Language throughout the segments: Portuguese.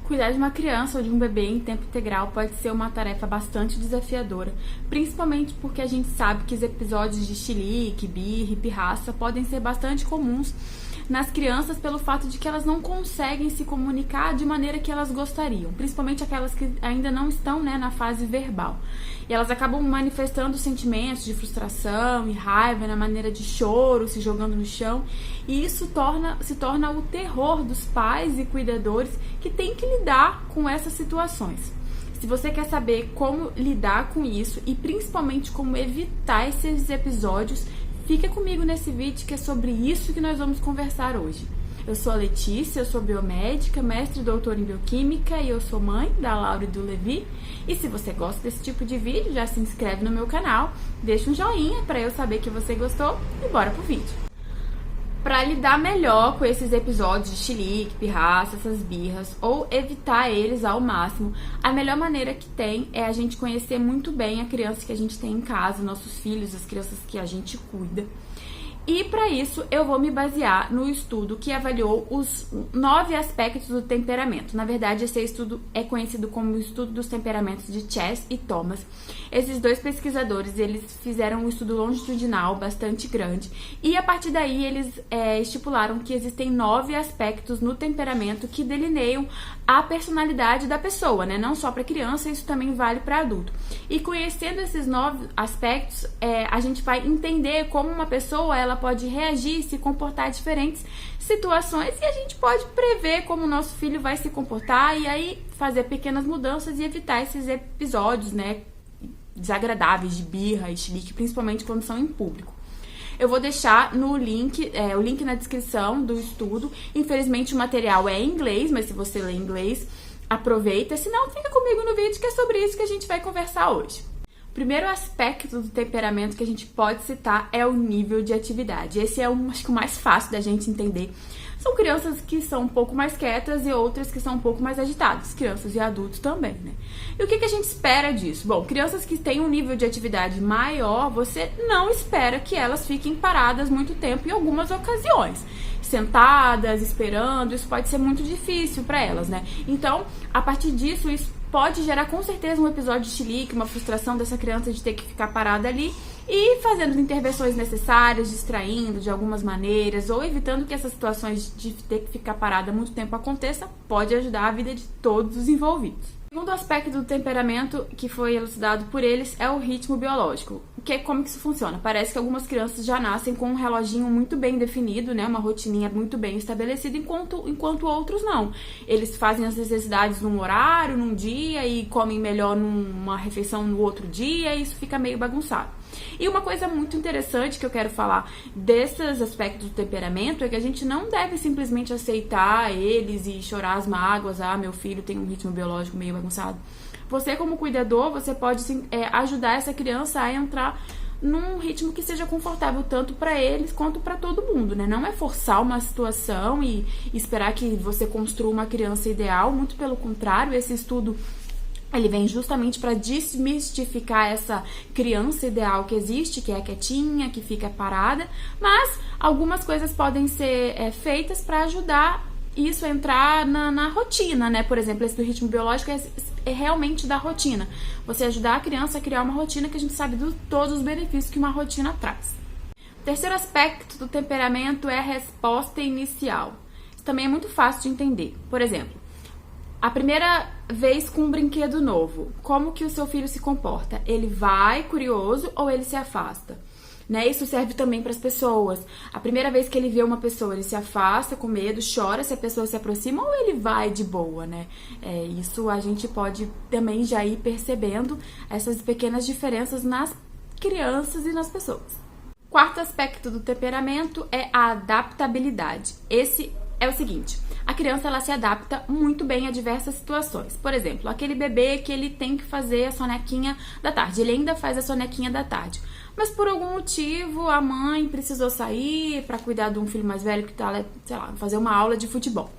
Cuidar de uma criança ou de um bebê em tempo integral pode ser uma tarefa bastante desafiadora, principalmente porque a gente sabe que os episódios de chilique, birra e pirraça podem ser bastante comuns nas crianças pelo fato de que elas não conseguem se comunicar de maneira que elas gostariam, principalmente aquelas que ainda não estão, na fase verbal. E elas acabam manifestando sentimentos de frustração e raiva na maneira de choro, se jogando no chão, e isso se torna o terror dos pais e cuidadores que têm que lidar com essas situações. Se você quer saber como lidar com isso e principalmente como evitar esses episódios, fica comigo nesse vídeo que é sobre isso que nós vamos conversar hoje. Eu sou a Letícia, eu sou biomédica, mestre e doutora em bioquímica e eu sou mãe da Laura e do Levi. E se você gosta desse tipo de vídeo, já se inscreve no meu canal, deixa um joinha para eu saber que você gostou e bora pro vídeo. Para lidar melhor com esses episódios de chilique, pirraça, essas birras, ou evitar eles ao máximo, a melhor maneira que tem é a gente conhecer muito bem a criança que a gente tem em casa, nossos filhos, as crianças que a gente cuida. E para isso eu vou me basear no estudo que avaliou os 9 aspectos do temperamento. Na verdade, esse estudo é conhecido como o estudo dos temperamentos de Chess e Thomas. Esses dois pesquisadores, eles fizeram um estudo longitudinal bastante grande e a partir daí eles estipularam que existem 9 aspectos no temperamento que delineiam a personalidade da pessoa, não só para criança, isso também vale para adulto. E conhecendo esses 9 aspectos, a gente vai entender como uma pessoa ela pode reagir e se comportar em diferentes situações e a gente pode prever como o nosso filho vai se comportar e aí fazer pequenas mudanças e evitar esses episódios, desagradáveis de birra e chilique, principalmente quando são em público. Eu vou deixar o link na descrição do estudo. Infelizmente o material é em inglês, mas se você lê inglês, aproveita. Se não, fica comigo no vídeo que é sobre isso que a gente vai conversar hoje. O primeiro aspecto do temperamento que a gente pode citar é o nível de atividade. Esse é acho que o mais fácil da gente entender. São crianças que são um pouco mais quietas e outras que são um pouco mais agitadas. Crianças e adultos também, E o que a gente espera disso? Bom, crianças que têm um nível de atividade maior, você não espera que elas fiquem paradas muito tempo em algumas ocasiões. Sentadas, esperando, isso pode ser muito difícil para elas, Então, a partir disso, isso pode gerar com certeza um episódio de chilique, uma frustração dessa criança de ter que ficar parada ali e fazendo intervenções necessárias, distraindo de algumas maneiras ou evitando que essas situações de ter que ficar parada muito tempo aconteça, pode ajudar a vida de todos os envolvidos. O segundo aspecto do temperamento que foi elucidado por eles é o ritmo biológico. Como que isso funciona? Parece que algumas crianças já nascem com um reloginho muito bem definido, uma rotininha muito bem estabelecida, enquanto outros não. Eles fazem as necessidades num horário, num dia e comem melhor numa refeição no outro dia e isso fica meio bagunçado. E uma coisa muito interessante que eu quero falar desses aspectos do temperamento é que a gente não deve simplesmente aceitar eles e chorar as mágoas, meu filho tem um ritmo biológico meio bagunçado. Você como cuidador, você pode ajudar essa criança a entrar num ritmo que seja confortável tanto para eles quanto para todo mundo, Não é forçar uma situação e esperar que você construa uma criança ideal, muito pelo contrário, esse estudo ele vem justamente para desmistificar essa criança ideal que existe, que é quietinha, que fica parada, mas algumas coisas podem ser feitas para ajudar isso a entrar na rotina, Por exemplo, esse do ritmo biológico é realmente da rotina. Você ajudar a criança a criar uma rotina que a gente sabe de todos os benefícios que uma rotina traz. O terceiro aspecto do temperamento é a resposta inicial. Isso também é muito fácil de entender. Por exemplo, a primeira vez com um brinquedo novo, como que o seu filho se comporta? Ele vai curioso ou ele se afasta? Isso serve também para as pessoas. A primeira vez que ele vê uma pessoa, ele se afasta com medo, chora se a pessoa se aproxima ou ele vai de boa, Isso a gente pode também já ir percebendo essas pequenas diferenças nas crianças e nas pessoas. Quarto aspecto do temperamento é a adaptabilidade. Esse é o seguinte, a criança ela se adapta muito bem a diversas situações. Por exemplo, aquele bebê que ele tem que fazer a sonequinha da tarde, ele ainda faz a sonequinha da tarde. Mas por algum motivo a mãe precisou sair para cuidar de um filho mais velho que tá, fazer uma aula de futebol.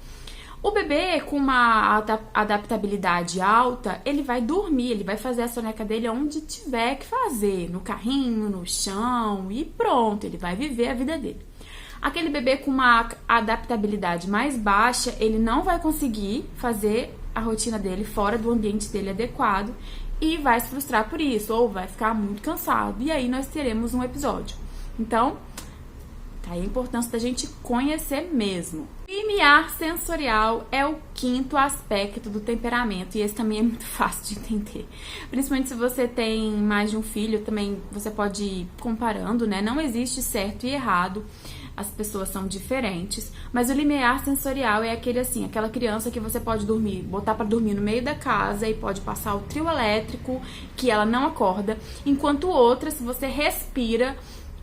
O bebê com uma adaptabilidade alta, ele vai dormir, ele vai fazer a soneca dele onde tiver que fazer, no carrinho, no chão e pronto, ele vai viver a vida dele. Aquele bebê com uma adaptabilidade mais baixa, ele não vai conseguir fazer a rotina dele fora do ambiente dele adequado e vai se frustrar por isso, ou vai ficar muito cansado. E aí nós teremos um episódio. Então, tá aí a importância da gente conhecer mesmo. Limiar sensorial é o 5º aspecto do temperamento, e esse também é muito fácil de entender. Principalmente se você tem mais de um filho, também você pode ir comparando, né? Não existe certo e errado. As pessoas são diferentes, mas o limiar sensorial é aquele assim, aquela criança que você pode dormir, botar para dormir no meio da casa e pode passar o trio elétrico que ela não acorda, enquanto outra, se você respira,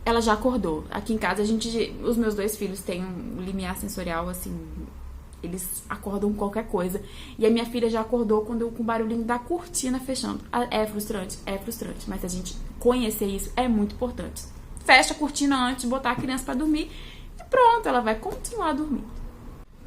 ela já acordou. Aqui em casa os meus 2 filhos têm um limiar sensorial assim, eles acordam qualquer coisa. E a minha filha já acordou com o barulhinho da cortina fechando. É frustrante, mas a gente conhecer isso é muito importante. Fecha a cortina antes de botar a criança para dormir e pronto, ela vai continuar dormindo.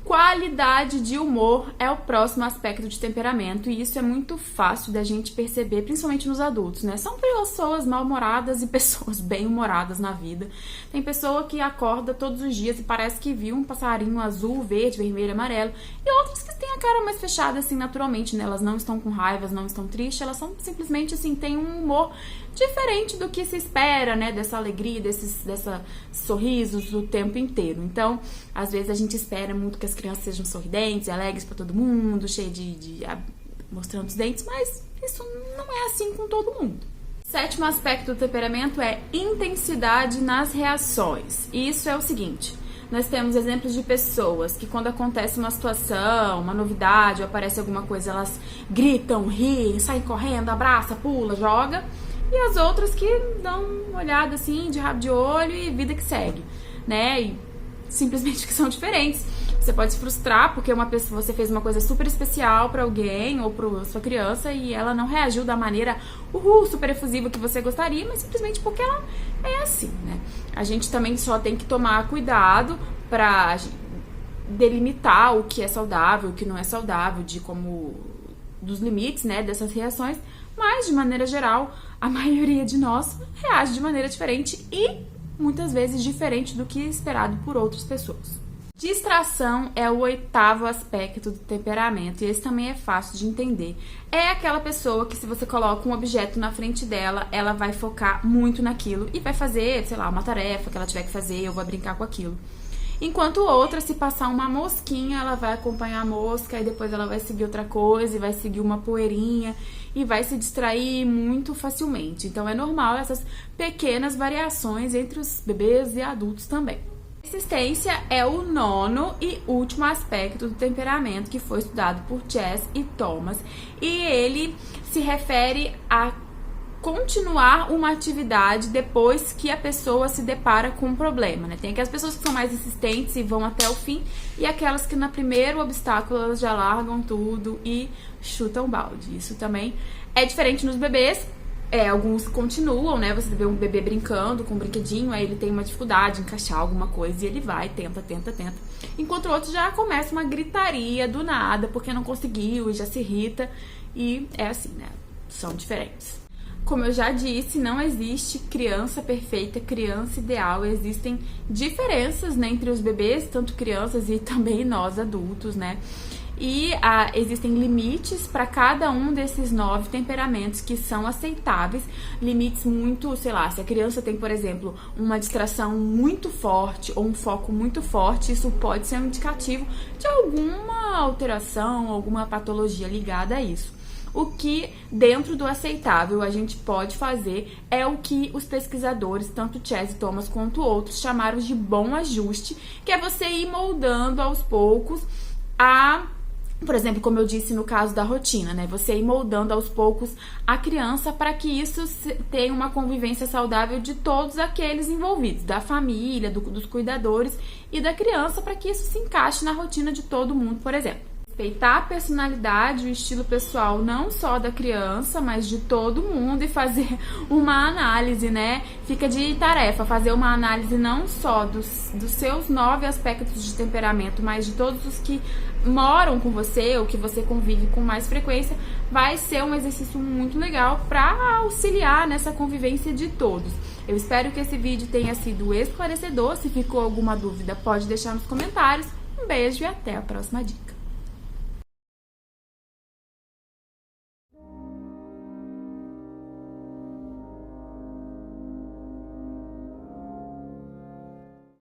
Qualidade de humor é o próximo aspecto de temperamento, e isso é muito fácil da gente perceber, principalmente nos adultos, né? São pessoas mal-humoradas e pessoas bem-humoradas na vida. Tem pessoa que acorda todos os dias e parece que viu um passarinho azul, verde, vermelho, amarelo, e outras que têm a cara mais fechada, assim, naturalmente, né? Elas não estão com raiva, não estão tristes, elas são simplesmente, assim, têm um humor diferente do que se espera, né? Dessa alegria, desses sorrisos o tempo inteiro. Então, às vezes a gente espera muito que as crianças sejam sorridentes, alegres pra todo mundo, cheio mostrando os dentes, mas isso não é assim com todo mundo. 7º aspecto do temperamento é intensidade nas reações. E isso é o seguinte: nós temos exemplos de pessoas que quando acontece uma situação, uma novidade, ou aparece alguma coisa, elas gritam, riem, saem correndo, abraça, pula, joga. E as outras que dão uma olhada assim, de rabo de olho e vida que segue, né? E simplesmente que são diferentes. Você pode se frustrar porque você fez uma coisa super especial pra alguém ou pra sua criança e ela não reagiu da maneira super efusiva que você gostaria, mas simplesmente porque ela é assim, né? A gente também só tem que tomar cuidado pra delimitar o que é saudável, o que não é saudável, dos limites, né, dessas reações, mas de maneira geral, a maioria de nós reage de maneira diferente e muitas vezes diferente do que é esperado por outras pessoas. Distração é o 8º aspecto do temperamento, e esse também é fácil de entender. É aquela pessoa que, se você coloca um objeto na frente dela, ela vai focar muito naquilo e vai fazer, sei lá, uma tarefa que ela tiver que fazer, ou vai brincar com aquilo. Enquanto outra, se passar uma mosquinha, ela vai acompanhar a mosca e depois ela vai seguir outra coisa e vai seguir uma poeirinha e vai se distrair muito facilmente. Então é normal essas pequenas variações entre os bebês e adultos também. Persistência é o 9º e último aspecto do temperamento que foi estudado por Chess e Thomas, e ele se refere a continuar uma atividade depois que a pessoa se depara com um problema, né? Tem aquelas pessoas que são mais insistentes e vão até o fim, e aquelas que no primeiro obstáculo elas já largam tudo e chutam balde. Isso também é diferente nos bebês. Alguns continuam, né? Você vê um bebê brincando com um brinquedinho, aí ele tem uma dificuldade em encaixar alguma coisa e ele vai, tenta. Enquanto o outro já começa uma gritaria do nada, porque não conseguiu e já se irrita. E é assim, né? São diferentes. Como eu já disse, não existe criança perfeita, criança ideal. Existem diferenças, né, entre os bebês, tanto crianças e também nós adultos, né? E existem limites para cada um desses 9 temperamentos que são aceitáveis. Limites muito, sei lá, se a criança tem, por exemplo, uma distração muito forte ou um foco muito forte, isso pode ser um indicativo de alguma alteração, alguma patologia ligada a isso. O que, dentro do aceitável, a gente pode fazer é o que os pesquisadores, tanto Chess e Thomas quanto outros, chamaram de bom ajuste, que é você ir moldando aos poucos por exemplo, como eu disse no caso da rotina, né? Você ir moldando aos poucos a criança para que isso tenha uma convivência saudável de todos aqueles envolvidos, da família, dos cuidadores e da criança, para que isso se encaixe na rotina de todo mundo, por exemplo. Respeitar a personalidade, o estilo pessoal, não só da criança, mas de todo mundo, e fazer uma análise, né? Fica de tarefa fazer uma análise não só dos seus 9 aspectos de temperamento, mas de todos os que moram com você ou que você convive com mais frequência. Vai ser um exercício muito legal para auxiliar nessa convivência de todos. Eu espero que esse vídeo tenha sido esclarecedor. Se ficou alguma dúvida, pode deixar nos comentários. Um beijo e até a próxima dica.